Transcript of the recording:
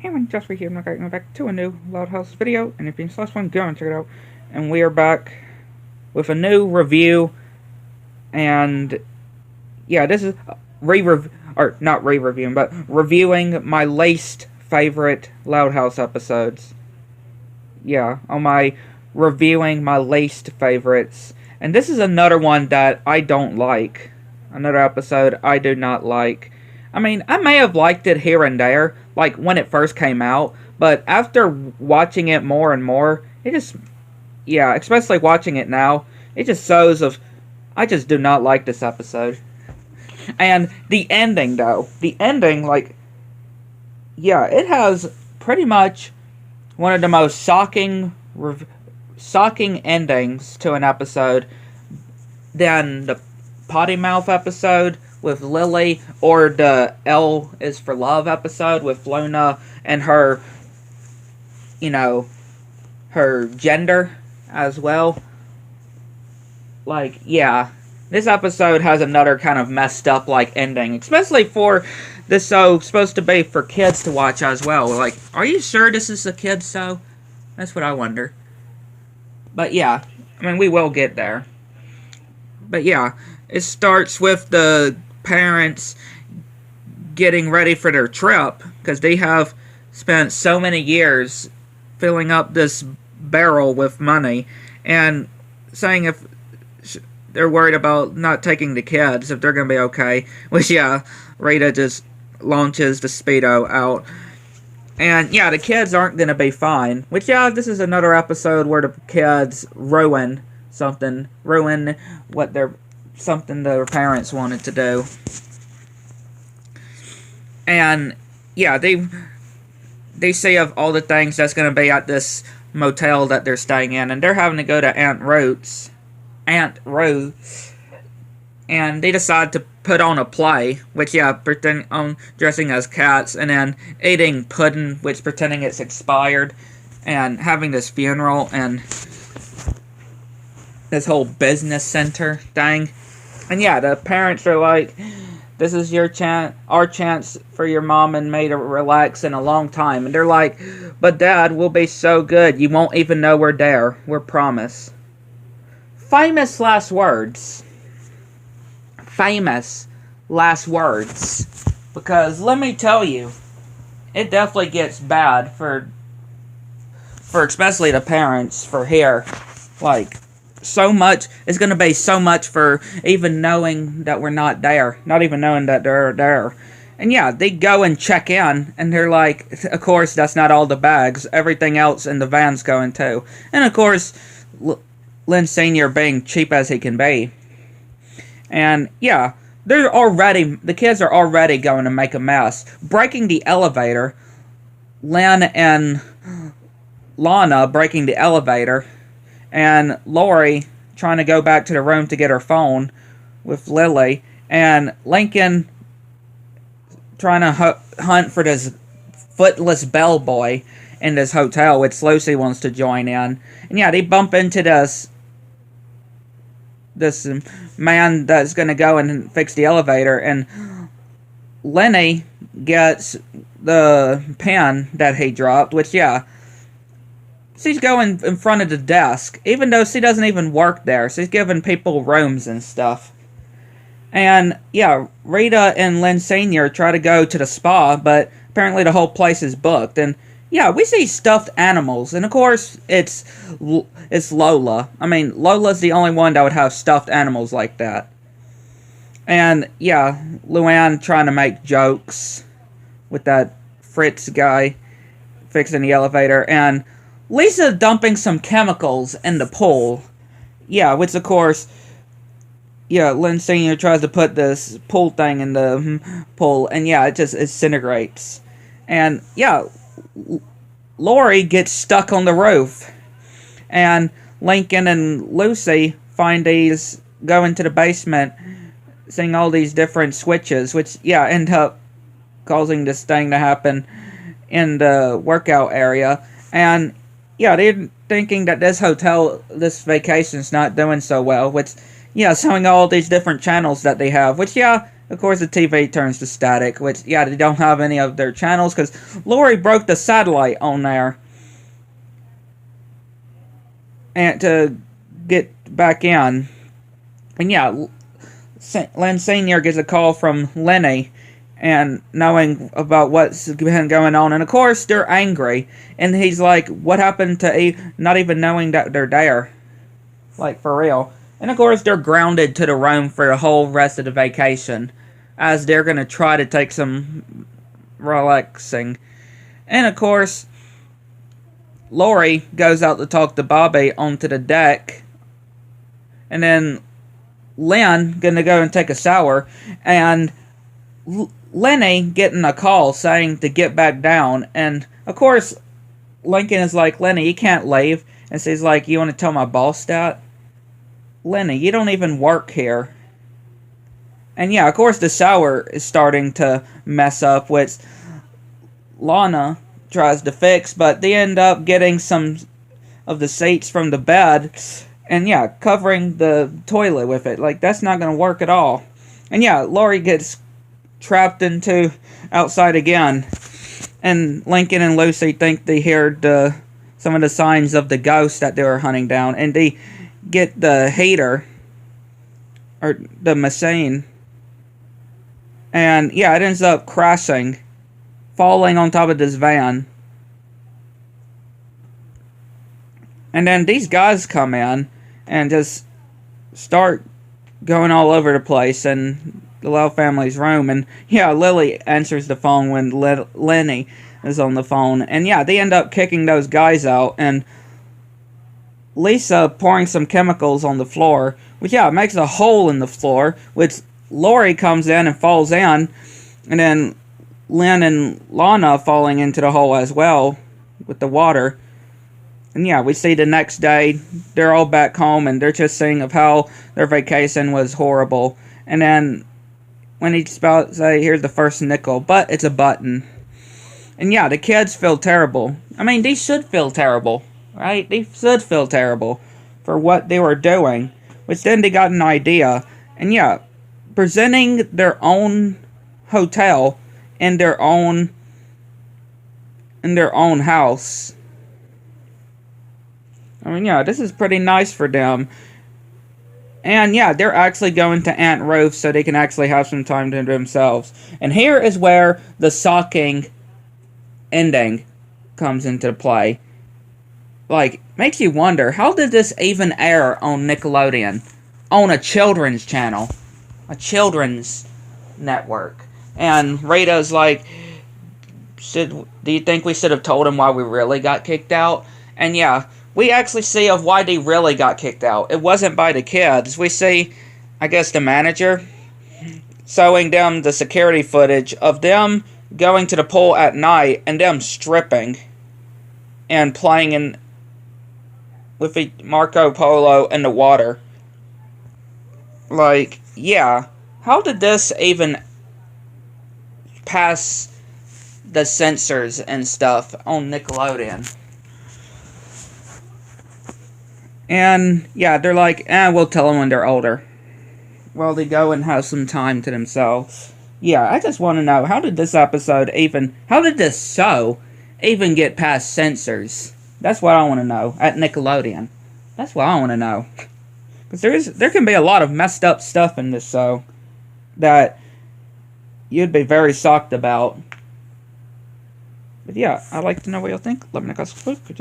Hey man, just for here, I'm going back to a new Loud House video, and if it's the last one, go and check it out. And we are back with a new review, and yeah, this is or not re-reviewing, but reviewing my least favorite Loud House episodes. Yeah, on my reviewing my least favorites, and this is another one that I don't like. Another episode I do not like. I mean, I may have liked it here and there, like when it first came out, but after watching it more and more, it just, yeah, especially watching it now, it just shows of, I just do not like this episode. And the ending, though, the ending, like, yeah, it has pretty much one of the most shocking endings to an episode than the Potty Mouth episode with Lily, or the L is for Love episode with Luna and her, her gender as well. Like, yeah, this episode has another kind of messed up, like, ending, especially for this show supposed to be for kids to watch as well. Like, are you sure this is a kids show? That's what I wonder. But yeah, I mean, we will get there. But yeah, it starts with the parents getting ready for their trip because they have spent so many years filling up this barrel with money and saying if they're worried about not taking the kids, if they're going to be okay. Which, yeah, Rita just launches the Speedo out. And, yeah, the kids aren't going to be fine. Which, yeah, this is another episode where the kids ruin something. Ruin what something their parents wanted to do. And, yeah, they say of all the things that's going to be at this motel that they're staying in. And they're having to go to Aunt Ruth's. And they decide to put on a play, which, yeah, pretend dressing as cats, and then eating pudding, which pretending it's expired, and having this funeral, and this whole business center thing. And yeah, the parents are like, this is our chance for your mom and me to relax in a long time. And they're like, but Dad, we'll be so good, you won't even know we're there. We're promise. Famous last words. Famous last words. Because let me tell you, it definitely gets bad for especially the parents for here. Like, so much, it's going to be so much for even knowing that we're not there. Not even knowing that they're there. And yeah, they go and check in, and they're like, of course, that's not all the bags. Everything else in the van's going too. And of course, Lynn Sr. being cheap as he can be. And yeah, the kids are already going to make a mess. Breaking the elevator. Lynn and Lana breaking the elevator. And Lori trying to go back to the room to get her phone with Lily. And Lincoln trying to hunt for this footless bellboy in this hotel, which Lucy wants to join in. And yeah, they bump into this man that's going to go and fix the elevator. And Lenny gets the pen that he dropped, which, yeah, she's going in front of the desk, even though she doesn't even work there. She's giving people rooms and stuff. And, yeah, Rita and Lynn Sr. try to go to the spa, but apparently the whole place is booked. And, yeah, we see stuffed animals. And, of course, it's Lola. I mean, Lola's the only one that would have stuffed animals like that. And, yeah, Luann trying to make jokes with that Fritz guy fixing the elevator. And Lisa dumping some chemicals in the pool. Yeah, which, of course, yeah, Lynn Sr. tries to put this pool thing in the pool. And, yeah, it just disintegrates. And, yeah, Lori gets stuck on the roof. And Lincoln and Lucy go into the basement, seeing all these different switches, which, yeah, end up causing this thing to happen in the workout area. And, yeah, they're thinking that this vacation's not doing so well, which, yeah, showing all these different channels that they have, which, yeah, of course, the TV turns to static, which, yeah, they don't have any of their channels, because Lori broke the satellite on there. And to get back in. And yeah, Len Sr. gets a call from Lenny, and knowing about what's been going on. And of course, they're angry. And he's like, what happened to not even knowing that they're there? Like, for real. And of course, they're grounded to the room for the whole rest of the vacation, as they're going to try to take some relaxing. And of course, Lori goes out to talk to Bobby onto the deck. And then Len going to go and take a shower. And Lenny getting a call saying to get back down. And of course, Lincoln is like, Lenny, you can't leave. And so he's like, you want to tell my boss that? Lenny, you don't even work here. And yeah, of course, the shower is starting to mess up, which Lana tries to fix, but they end up getting some of the seats from the bed, and yeah, covering the toilet with it. Like, that's not going to work at all. And yeah, Lori gets trapped into outside again, and Lincoln and Lucy think they heard some of the signs of the ghost that they were hunting down, and they get the heater, or the machine, and yeah, it ends up crashing, falling on top of this van. And then these guys come in and just start going all over the place in the Lau family's room. And yeah, Lily answers the phone when Lenny is on the phone. And yeah, they end up kicking those guys out. And Lisa pouring some chemicals on the floor, which yeah, makes a hole in the floor, which Lori comes in and falls in. And then Lynn and Lana falling into the hole as well with the water. And yeah, we see the next day, they're all back home, and they're just saying of how their vacation was horrible. And then, when he's about to say, here's the first nickel, but it's a button. And yeah, the kids feel terrible. I mean, they should feel terrible, right? They should feel terrible for what they were doing. Which then they got an idea. And yeah, presenting their own hotel in their own house. I mean, yeah, this is pretty nice for them. And yeah, they're actually going to Aunt Ruth so they can actually have some time to themselves. And here is where the shocking ending comes into play. Like, makes you wonder, how did this even air on Nickelodeon? On a children's channel. A children's network. And Rita's like, do you think we should have told him why we really got kicked out? And yeah, we actually see of why they really got kicked out. It wasn't by the kids. We see, I guess, the manager showing them the security footage of them going to the pool at night and them stripping and playing in with Marco Polo in the water. Like, yeah, how did this even pass the censors and stuff on Nickelodeon? And yeah, they're like, we'll tell them when they're older. Well, they go and have some time to themselves. Yeah, I just want to know, how did this show even get past censors? That's what I want to know, at Nickelodeon. That's what I want to know. Because there can be a lot of messed up stuff in this show that you'd be very shocked about. But yeah, I'd like to know what y'all think. Let me know.